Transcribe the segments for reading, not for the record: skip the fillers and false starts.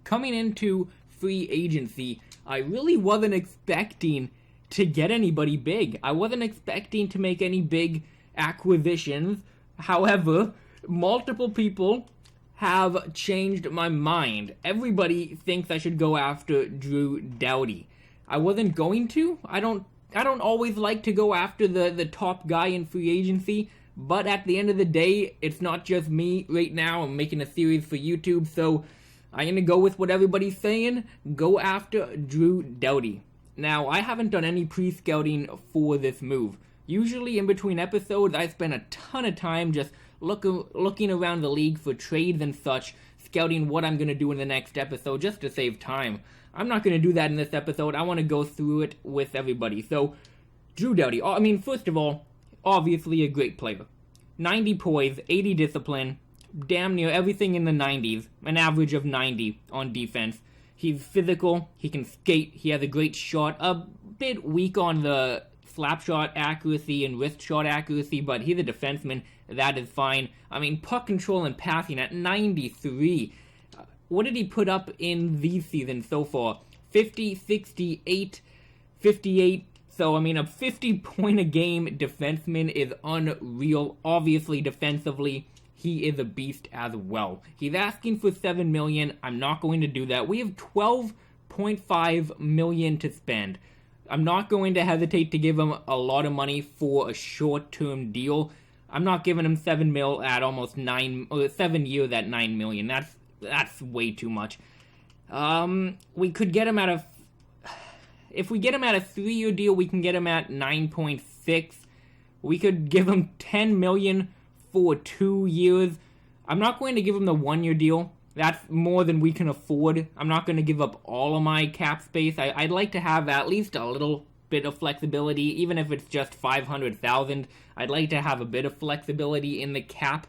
coming into free agency, I really wasn't expecting to get anybody big. I wasn't expecting to make any big acquisitions. However, multiple people have changed my mind. Everybody thinks I should go after Drew Doughty. I wasn't going to. I don't always like to go after the top guy in free agency, but at the end of the day, it's not just me right now. I'm making a series for YouTube, so I'm going to go with what everybody's saying. Go after Drew Doughty. Now, I haven't done any pre-scouting for this move. Usually in between episodes, I spend a ton of time just looking around the league for trades and such, scouting what I'm going to do in the next episode just to save time. I'm not going to do that in this episode. I want to go through it with everybody. So, Drew Doughty. I mean, first of all, obviously a great player. 90 poise, 80 discipline, damn near everything in the 90s, an average of 90 on defense. He's physical, he can skate, he has a great shot, a bit weak on the slap shot accuracy and wrist shot accuracy, but he's a defenseman, that is fine. I mean, puck control and passing at 93. What did he put up in these seasons so far? 50, 68, 58. So, I mean, a 50-point-a-game defenseman is unreal. Obviously, defensively, he is a beast as well. He's asking for $7 million. I'm not going to do that. We have $12.5 million to spend. I'm not going to hesitate to give him a lot of money for a short-term deal. I'm not giving him $7 million at almost 7 years at $9 million. That's way too much. We could get him at a... If we get him at a 3-year deal, we can get him at 9.6. We could give him $10 million for 2 years. I'm not going to give him the 1-year deal. That's more than we can afford. I'm not going to give up all of my cap space. I'd like to have at least a little bit of flexibility, even if it's just $500,000. I'd like to have a bit of flexibility in the cap.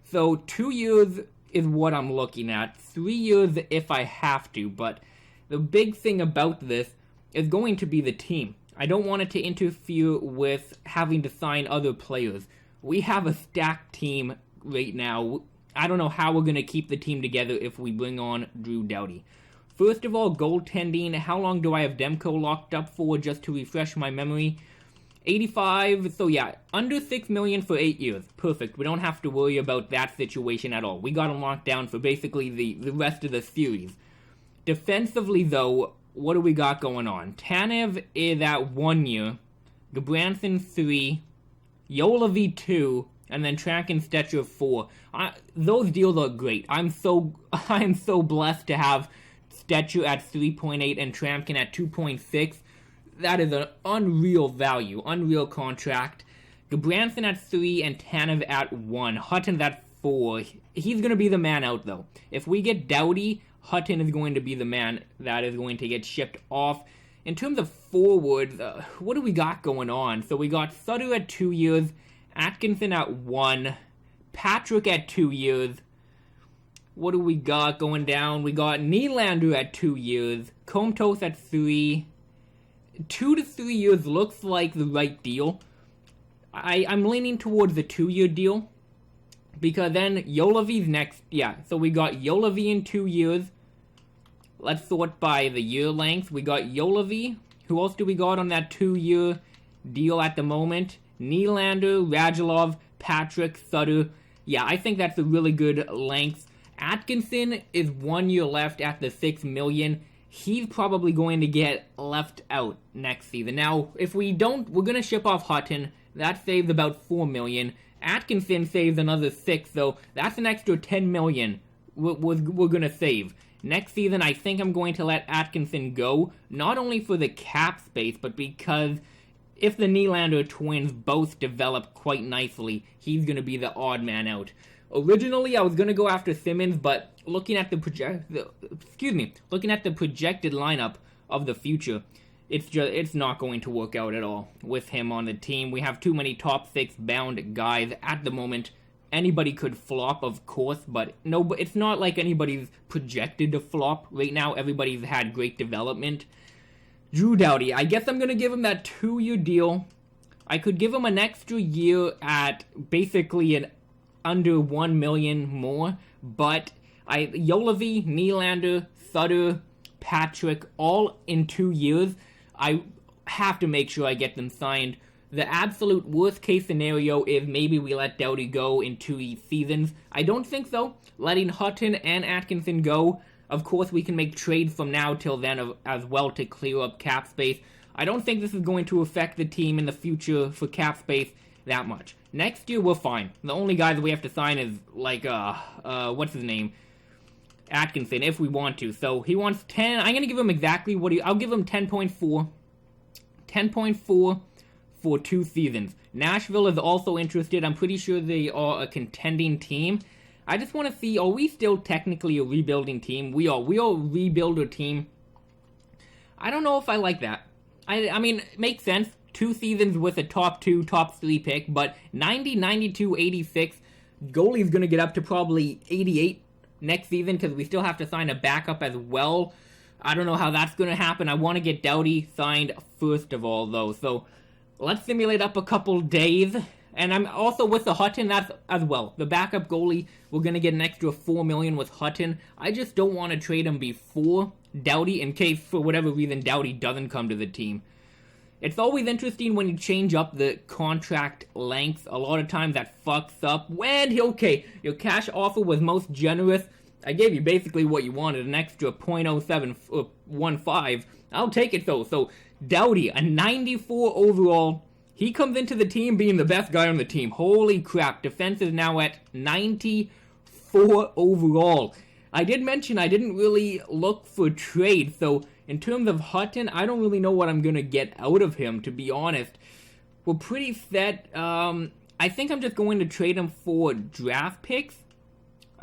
So 2 years is what I'm looking at. 3 years if I have to, but the big thing about this is going to be the team. I don't want it to interfere with having to sign other players. We have a stacked team right now. I don't know how we're going to keep the team together if we bring on Drew Doughty. First of all, goaltending. How long do I have Demko locked up for, just to refresh my memory? 85, so yeah, under $6 million for 8 years. Perfect. We don't have to worry about that situation at all. We got him locked down for basically the rest of the series. Defensively, though, what do we got going on? Tanev is at 1 year, Gabranson 3, Yolovy 2, and then Track and Stetcher 4. Those deals are great. I'm so blessed to have Stetcher at 3.8 and Trampkin at 2.6. That is an unreal value, unreal contract. Gabranson at 3 and Tanev at 1. Hutton's at 4. He's going to be the man out, though. If we get Doughty, Hutton is going to be the man that is going to get shipped off. In terms of forwards, what do we got going on? So we got Sutter at 2 years, Atkinson at 1, Patrick at 2 years. What do we got going down? We got Nylander at 2 years, Komtos at 3. 2 to 3 years looks like the right deal. I'm leaning towards the 2-year deal, because then Yolovy's next. Yeah, so we got Yolovy in 2 years. Let's sort by the year length. We got Yolovy. Who else do we got on that 2-year deal at the moment? Nylander, Radulov, Patrick, Sutter. Yeah, I think that's a really good length. Atkinson is 1 year left at the $6 million. He's probably going to get left out next season. Now, if we don't, we're going to ship off Hutton. That saves about $4 million. Atkinson saves another 6, so that's an extra $10 million we're going to save. Next season, I think I'm going to let Atkinson go, not only for the cap space, but because if the Nylander twins both develop quite nicely, he's going to be the odd man out. Originally, I was going to go after Simmons, but looking at the projected lineup of the future, it's not going to work out at all with him on the team. We have too many top 6 bound guys at the moment. Anybody could flop, of course, but no, it's not like anybody's projected to flop. Right now, everybody's had great development. Drew Doughty, I guess I'm going to give him that 2-year deal. I could give him an extra year at basically an under $1 million more, but Jolovy, Nylander, Sutter, Patrick, all in 2 years. I have to make sure I get them signed. The absolute worst case scenario is maybe we let Doughty go in 2 seasons. I don't think so. Letting Hutton and Atkinson go, of course we can make trades from now till then as well to clear up cap space. I don't think this is going to affect the team in the future for cap space that much. Next year we're fine. The only guy that we have to sign is like what's his name? Atkinson, if we want to. So he wants 10. I'm gonna give him exactly what I'll give him 10.4. 10.4 for 2 seasons. Nashville is also interested. I'm pretty sure they are a contending team. I just want to see, are we still technically a rebuilding team? We are a rebuilder team. I don't know if I like that. I mean, it makes sense. 2 seasons with a top 2, top 3 pick, but 90, 92, 86. Goalie's going to get up to probably 88 next season because we still have to sign a backup as well. I don't know how that's going to happen. I want to get Doughty signed first of all, though. So let's simulate up a couple days. And I'm also with the Hutton, that's as well. The backup goalie, we're going to get an extra $4 million with Hutton. I just don't want to trade him before Doughty in case, for whatever reason, Doughty doesn't come to the team. It's always interesting when you change up the contract length. A lot of times that fucks up. When, okay, your cash offer was most generous. I gave you basically what you wanted, an extra .0715. I'll take it though. So, Doughty, a 94 overall. He comes into the team being the best guy on the team. Holy crap. Defense is now at 94 overall. I did mention I didn't really look for trade, so in terms of Hutton, I don't really know what I'm going to get out of him, to be honest. We're pretty set. I think I'm just going to trade him for draft picks.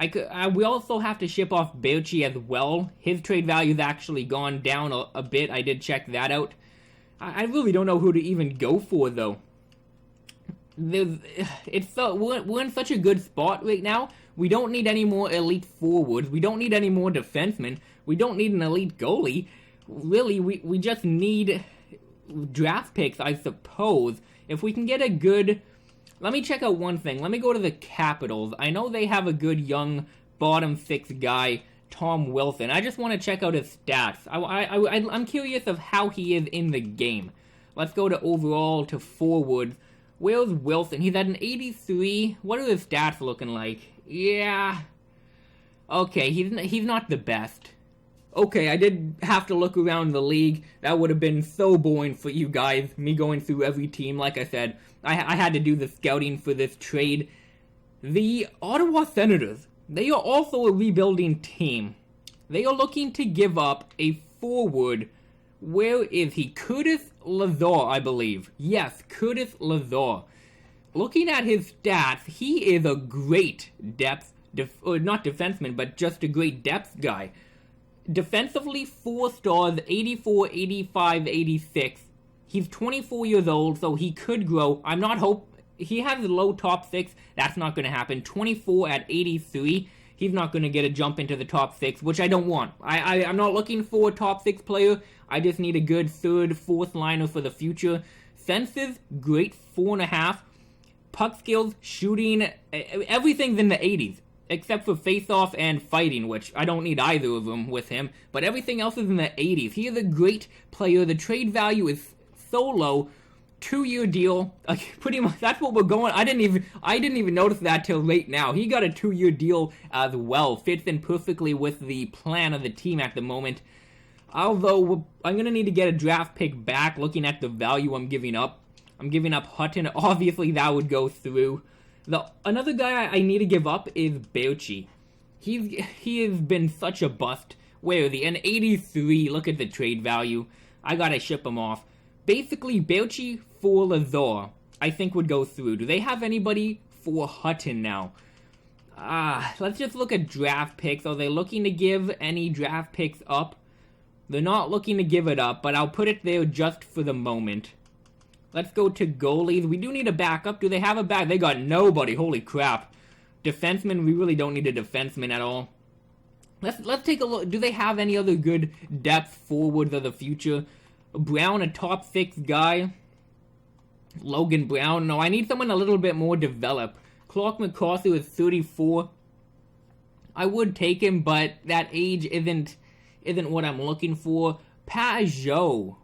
We also have to ship off Berchi as well. His trade value's actually gone down a bit. I did check that out. I really don't know who to even go for, though. We're in such a good spot right now. We don't need any more elite forwards. We don't need any more defensemen. We don't need an elite goalie. Really, we just need draft picks, I suppose. If we can get a good... Let me check out one thing. Let me go to the Capitals. I know they have a good young bottom 6 guy, Tom Wilson. I just want to check out his stats. I'm curious of how he is in the game. Let's go to overall to forwards. Where's Wilson? He's at an 83. What are his stats looking like? Yeah. Okay, he's not the best. Okay, I did have to look around the league. That would have been so boring for you guys, me going through every team. Like I said, I had to do the scouting for this trade. The Ottawa Senators, they are also a rebuilding team. They are looking to give up a forward. Where is he? Curtis Lazar, I believe. Yes, Curtis Lazar. Looking at his stats, he is a great depth, not defenseman, but just a great depth guy. Defensively, 4 stars, 84, 85, 86. He's 24 years old, so he could grow. He has a low top 6. That's not going to happen. 24 at 83. He's not going to get a jump into the top 6, which I don't want. I'm not looking for a top 6 player. I just need a good 3rd, 4th liner for the future. Senses, great, 4.5. Puck skills, shooting, everything's in the 80s. Except for face-off and fighting, which I don't need either of them with him. But everything else is in the 80s. He is a great player. The trade value is so low. 2-year deal. Pretty much, that's what we're going. I didn't even notice that till late now. He got a 2-year deal as well. Fits in perfectly with the plan of the team at the moment. Although, I'm going to need to get a draft pick back, looking at the value I'm giving up. I'm giving up Hutton. Obviously, that would go through. Another guy I need to give up is Berchi. He has been such a bust. Where is he? An 83. Look at the trade value. I gotta ship him off. Basically, Berchi for Lazar, I think would go through. Do they have anybody for Hutton now? Let's just look at draft picks. Are they looking to give any draft picks up? They're not looking to give it up, but I'll put it there just for the moment. Let's go to goalies. We do need a backup. Do they have a back? They got nobody. Holy crap. Defenseman, we really don't need a defenseman at all. Let's take a look. Do they have any other good depth forwards of the future? Brown, a top 6 guy. Logan Brown. No, I need someone a little bit more developed. Clark McCarthy is 34. I would take him, but that age isn't what I'm looking for. Pajot,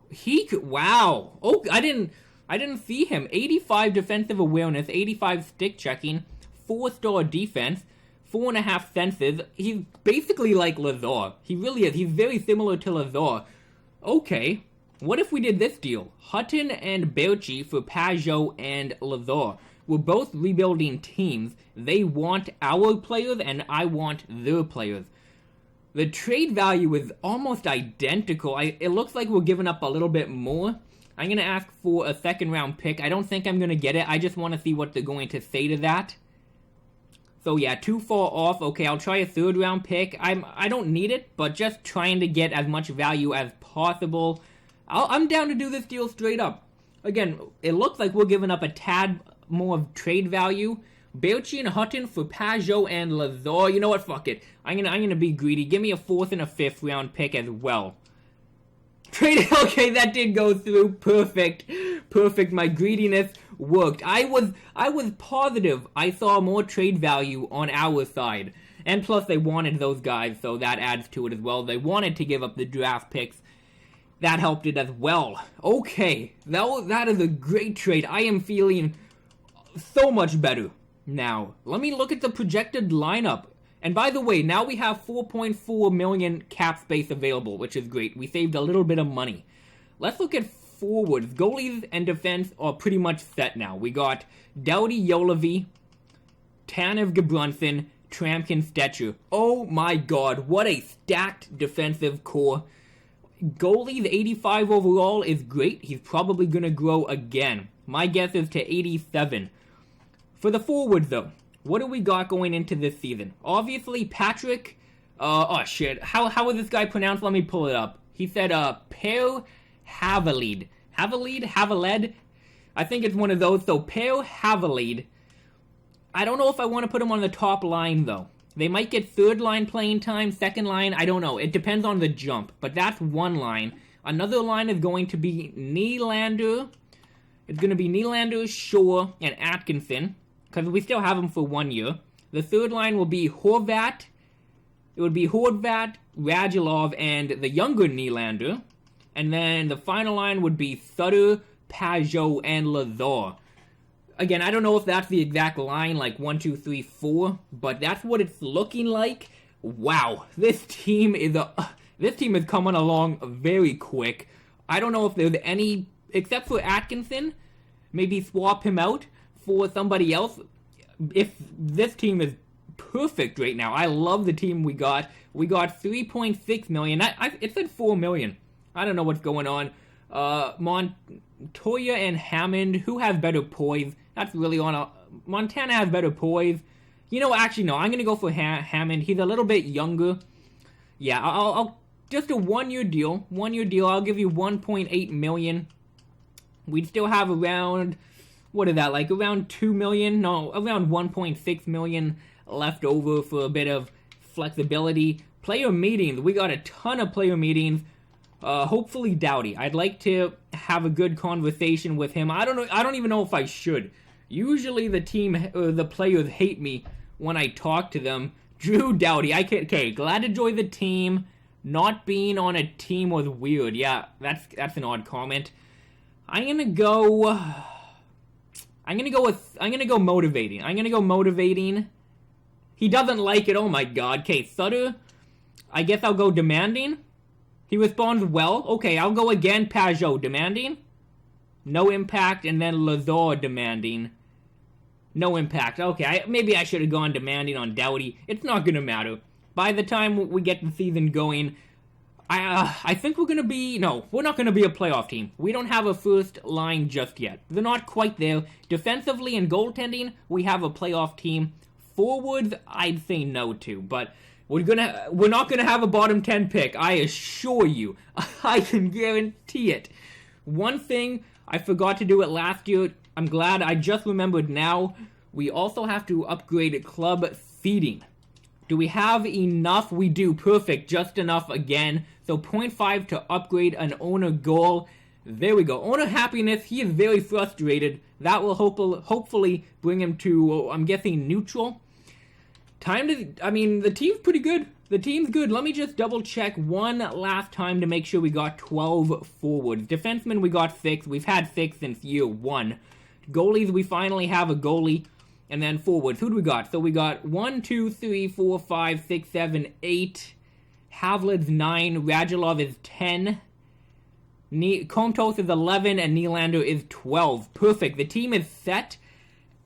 wow. Oh, I didn't see him. 85 defensive awareness, 85 stick checking, 4-star defense, 4.5 senses. He's basically like Lazar. He really is. He's very similar to Lazar. Okay, what if we did this deal? Hutton and Berchi for Pajot and Lazar. We're both rebuilding teams. They want our players, and I want their players. The trade value is almost identical. It looks like we're giving up a little bit more. I'm going to ask for a second-round pick. I don't think I'm going to get it. I just want to see what they're going to say to that. So yeah, too far off. Okay, I'll try a third-round pick. I don't need it, but just trying to get as much value as possible. I'm down to do this deal straight up. Again, it looks like we're giving up a tad more of trade value. Berchi and Hutton for Pajot and Lazar. You know what? Fuck it. I'm gonna be greedy. Give me a 4th and a 5th round pick as well. Trade. Okay, that did go through. Perfect. My greediness worked. I was positive I saw more trade value on our side, and plus they wanted those guys, so that adds to it as well. They wanted to give up the draft picks. That helped it as well. Okay, that is a great trade. I am feeling so much better now. Let me look at the projected lineup. And by the way, now we have 4.4 million cap space available, which is great. We saved a little bit of money. Let's look at forwards. Goalies and defense are pretty much set now. We got Doughty Yolovy, Tanev Gudbranson, Trampkin Stetcher. Oh my god, what a stacked defensive core. Goalies 85 overall is great. He's probably going to grow again. My guess is to 87. For the forwards, though, what do we got going into this season? Obviously, Patrick... oh, shit. How is this guy pronounced? Let me pull it up. He said, Per Havelid. Haveled? I think it's one of those. So, Per Havelid. I don't know if I want to put him on the top line, though. They might get third line playing time, second line, I don't know. It depends on the jump, but that's one line. Another line is going to be Nylander. It's going to be Nylander, Shore, and Atkinson, because we still have them for 1 year. The third line will be Horvat. It would be Horvat, Radulov, and the younger Nylander. And then the final line would be Sutter, Pajot, and Lazar. Again, I don't know if that's the exact line, like 1, 2, 3, 4, but that's what it's looking like. Wow, this team is coming along very quick. I don't know if there's any, except for Atkinson, maybe swap him out for somebody else. If this team is perfect right now, I love the team we got. We got 3.6 million. It said 4 million. I don't know what's going on. Montoya and Hammond, who has better poise? That's really on Montana has better poise. You know, actually, no. I'm going to go for Hammond. He's a little bit younger. Yeah, I'll just a 1 year deal. 1 year deal. I'll give you 1.8 million. We'd still have around, what is that, like around 2 million? No, around 1.6 million left over for a bit of flexibility. Player meetings. We got a ton of player meetings. Hopefully Doughty. I'd like to have a good conversation with him. I don't even know if I should. Usually the players hate me when I talk to them. Drew Doughty. Okay, glad to join the team. Not being on a team was weird. Yeah, that's an odd comment. I'm gonna go motivating. He doesn't like it. Oh my god. Okay, Sutter. I guess I'll go demanding. He responds well. Okay, I'll go again. Pajot, demanding. No impact, and then Lazar, demanding. No impact. Okay, maybe I should have gone demanding on Doughty. It's not going to matter. By the time we get the season going, I think we're going to be... No, we're not going to be a playoff team. We don't have a first line just yet. They're not quite there. Defensively and goaltending, we have a playoff team. Forwards, I'd say no to, but... We're not gonna have a bottom 10 pick, I assure you. I can guarantee it. One thing, I forgot to do it last year. I'm glad I just remembered now. We also have to upgrade club seating. Do we have enough? We do. Perfect. Just enough again. So 0.5 to upgrade an owner goal. There we go. Owner happiness. He is very frustrated. That will hopefully bring him to, I'm guessing, neutral. the team's pretty good. The team's good. Let me just double check one last time to make sure we got 12 forwards. Defensemen, we got 6. We've had 6 since year 1. Goalies, we finally have a goalie. And then forwards, who do we got? So we got 1, 2, 3, 4, 5, 6, 7, 8. Havlic's 9. Radulov is 10. Komtos is 11. And Nylander is 12. Perfect. The team is set.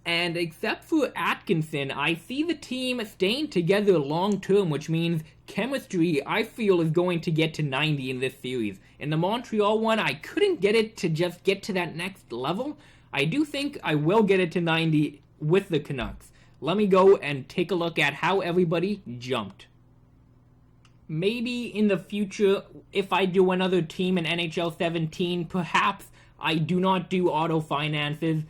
And except for Atkinson, I see the team staying together long term, which means chemistry, I feel, is going to get to 90 in this series. In the Montreal one, I couldn't get it to just get to that next level. I do think I will get it to 90 with the Canucks. Let me go and take a look at how everybody jumped. Maybe in the future, if I do another team in NHL17, perhaps I do not do auto finances.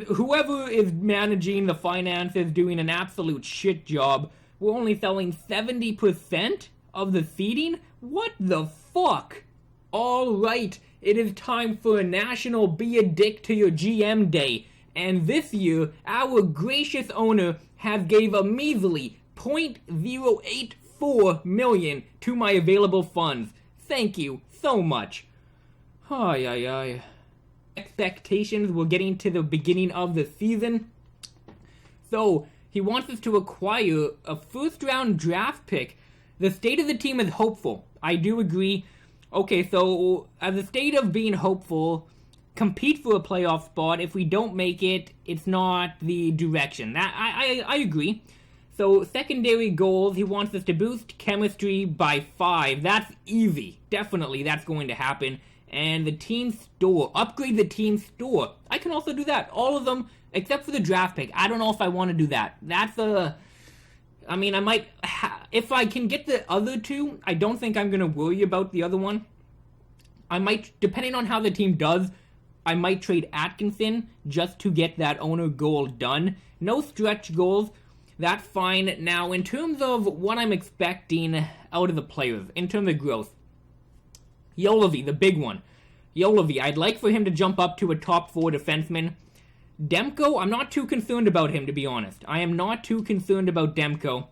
Whoever is managing the finances doing an absolute shit job. We're only selling 70% of the seeding? What the fuck? Alright, it is time for a National Be a Dick to Your GM Day. And this year, our gracious owner has gave a measly $0.084 million to my available funds. Thank you so much. Ay. Expectations, we're getting to the beginning of the season. So, he wants us to acquire a first-round draft pick. The state of the team is hopeful. I do agree. Okay, so, as a state of being hopeful, compete for a playoff spot. If we don't make it, it's not the direction. That I agree. So, secondary goals, he wants us to boost chemistry by 5. That's easy. Definitely, that's going to happen. And the team store. Upgrade the team store. I can also do that. All of them, except for the draft pick. I don't know if I want to do that. That's a... I mean, I might... if I can get the other two, I don't think I'm going to worry about the other one. I might, depending on how the team does, I might trade Atkinson just to get that owner goal done. No stretch goals. That's fine. Now, in terms of what I'm expecting out of the players, in terms of growth, Juolevi, the big one. Juolevi, I'd like for him to jump up to a top 4 defenseman. Demko, I'm not too concerned about him, to be honest. I am not too concerned about Demko.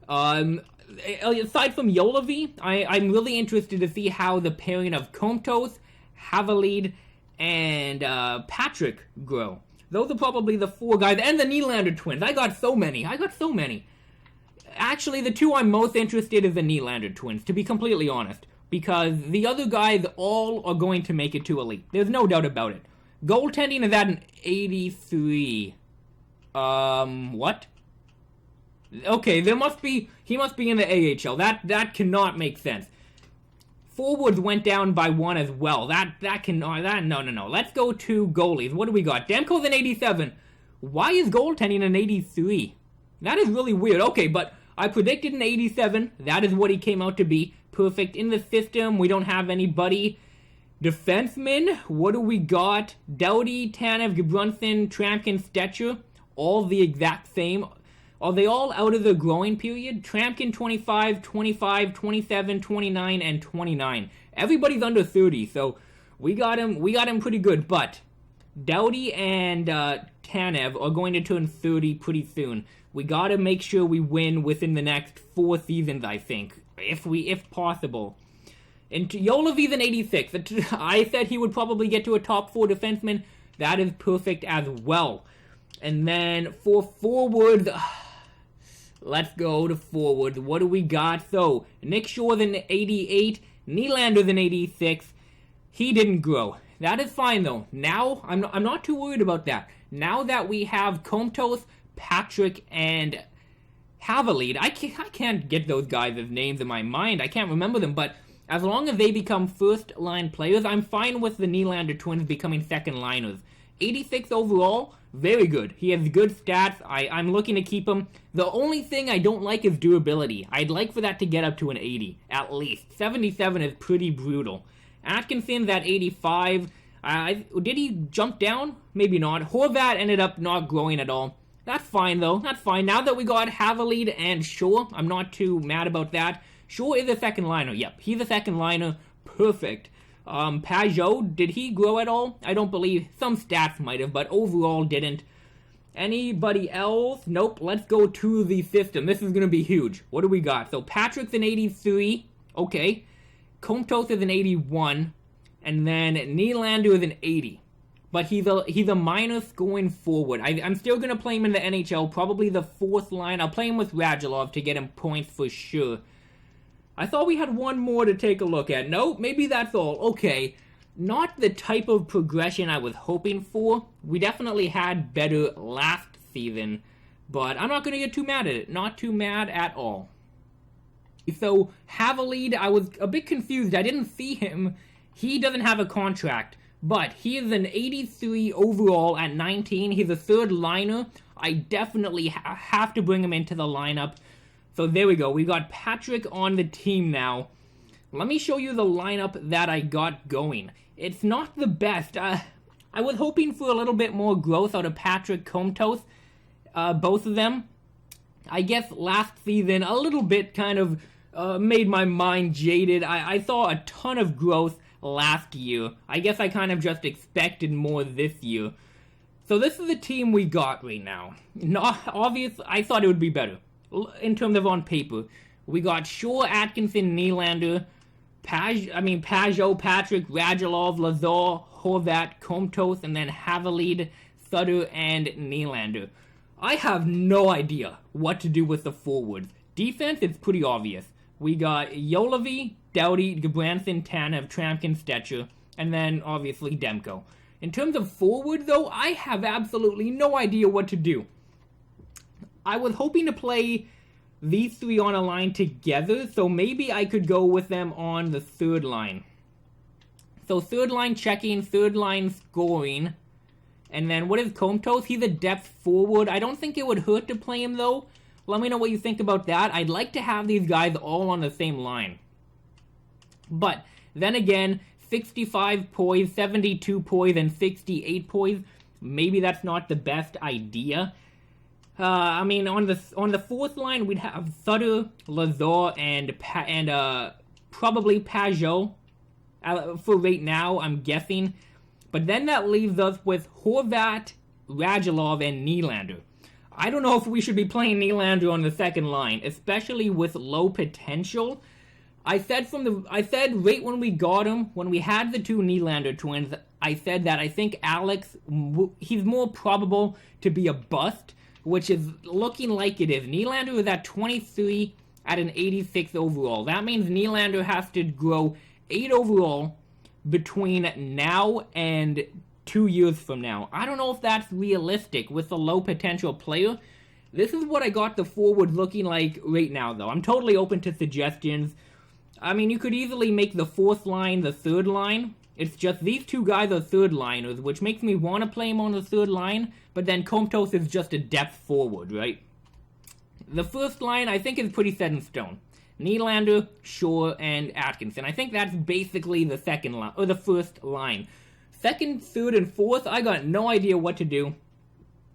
Aside from Juolevi, I'm really interested to see how the pairing of Komtos, Havelid, and Patrick grow. Those are probably the 4 guys, and the Nylander twins. I got so many. Actually, the 2 I'm most interested in is the Nylander twins, to be completely honest. Because the other guys all are going to make it to elite. There's no doubt about it. Goaltending is at an 83. What? Okay, he must be in the AHL. That cannot make sense. Forwards went down by 1 as well. No. Let's go to goalies. What do we got? Demko's an 87. Why is goaltending an 83? That is really weird. Okay, but I predicted an 87. That is what he came out to be. Perfect. In the system, we don't have anybody. Defensemen, what do we got? Doughty, Tanev, Gudbranson, Tramkin, Stetcher, all the exact same. Are they all out of the growing period? Tramkin 25, 25, 27, 29, and 29. Everybody's under 30, so we got him pretty good, but Doughty and Tanev are going to turn 30 pretty soon. We gotta make sure we win within the next 4 seasons, I think. If possible. And Juolevi's an 86. I said he would probably get to a top 4 defenseman. That is perfect as well. And then for forwards, let's go to forwards. What do we got? So, Nick Shore's an 88. Nylander's an 86. He didn't grow. That is fine though. Now, I'm not too worried about that. Now that we have Komtos, Patrick, and Havelid, I can't get those guys' names in my mind. I can't remember them, but as long as they become first-line players, I'm fine with the Nylander twins becoming second-liners. 86 overall, very good. He has good stats. I'm looking to keep him. The only thing I don't like is durability. I'd like for that to get up to an 80, at least. 77 is pretty brutal. Atkinson's at 85. Did he jump down? Maybe not. Horvat ended up not growing at all. That's fine, though. That's fine. Now that we got Havelid and Shore, I'm not too mad about that. Shore is a second liner. Yep, he's a second liner. Perfect. Pajot, did he grow at all? I don't believe. Some stats might have, but overall didn't. Anybody else? Nope. Let's go to the system. This is going to be huge. What do we got? So Patrick's an 83. Okay. Komtos is an 81. And then Nylander is an 80. But he's a minus going forward. I'm still going to play him in the NHL. Probably the fourth line. I'll play him with Radulov to get him points for sure. I thought we had one more to take a look at. Nope. Maybe that's all. Okay. Not the type of progression I was hoping for. We definitely had better last season, but I'm not going to get too mad at it. Not too mad at all. So, Havalid, I was a bit confused. I didn't see him. He doesn't have a contract, but he is an 83 overall at 19. He's a third liner. I definitely have to bring him into the lineup. So there we go. We got Patrick on the team now. Let me show you the lineup that I got going. It's not the best. I was hoping for a little bit more growth out of Patrick Komtos, both of them. I guess last season a little bit kind of made my mind jaded. I saw a ton of growth last year. I guess I kind of just expected more this year. So this is the team we got right now. Not obvious. I thought it would be better in terms of on paper. We got Shaw, Atkinson, Nylander, Pajot, Patrick, Radulov, Lazar, Horvat, Komtos, and then Havalid, Sutter, and Nylander. I have no idea what to do with the forwards. Defense, it's pretty obvious. We got Yolovi, Doughty, Gabranson, Tanev, Tramkin, Stetcher, and then obviously Demko. In terms of forward, though, I have absolutely no idea what to do. I was hoping to play these three on a line together, so maybe I could go with them on the third line. So third line checking, third line scoring, and then what is Komtos? He's a depth forward. I don't think it would hurt to play him, though. Let me know what you think about that. I'd like to have these guys all on the same line. But then again, 65 poise, 72 poise, and 68 poise, maybe that's not the best idea. On the fourth line, we'd have Sutter, Lazar, and probably Pajot for right now, I'm guessing. But then that leaves us with Horvat, Radulov, and Nylander. I don't know if we should be playing Nylander on the second line, especially with low potential. I said right when we got him, when we had the two Nylander twins, I said that I think Alex, he's more probable to be a bust, which is looking like it is. Nylander is at 23 at an 86 overall. That means Nylander has to grow 8 overall between now and 2 years from now. I don't know if that's realistic with a low potential player. This is what I got the forward looking like right now, though. I'm totally open to suggestions. I mean, you could easily make the fourth line the third line. It's just these two guys are third liners, which makes me want to play him on the third line, but then Komtos is just a depth forward, right? The first line, I think, is pretty set in stone. Nylander, Shaw, and Atkinson. I think that's basically the second line, or the first line. Second, third, and fourth, I got no idea what to do.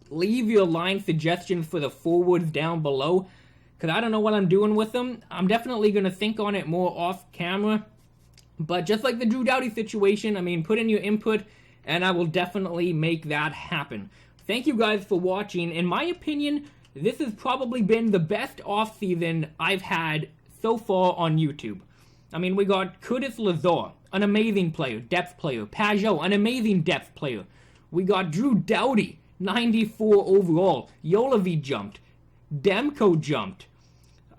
Leave your line suggestions for the forwards down below, because I don't know what I'm doing with them. I'm definitely going to think on it more off camera. But just like the Drew Doughty situation, I mean, put in your input, and I will definitely make that happen. Thank you guys for watching. In my opinion, this has probably been the best offseason I've had so far on YouTube. I mean, we got Curtis Lazar, an amazing player, depth player. Pajot, an amazing depth player. We got Drew Doughty, 94 overall. Yolovi jumped. Demko jumped.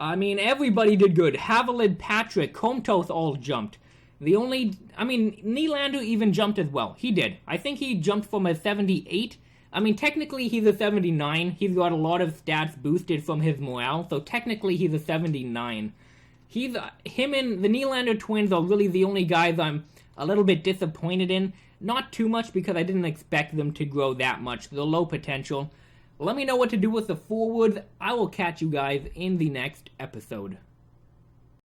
I mean, everybody did good. Havalid, Patrick, Komtos all jumped. Nylander even jumped as well. He did. I think he jumped from a 78. I mean, technically he's a 79. He's got a lot of stats boosted from his morale, so technically he's a 79. Him and the Nylander twins are really the only guys I'm a little bit disappointed in. Not too much because I didn't expect them to grow that much. The low potential. Let me know what to do with the forwards. I will catch you guys in the next episode.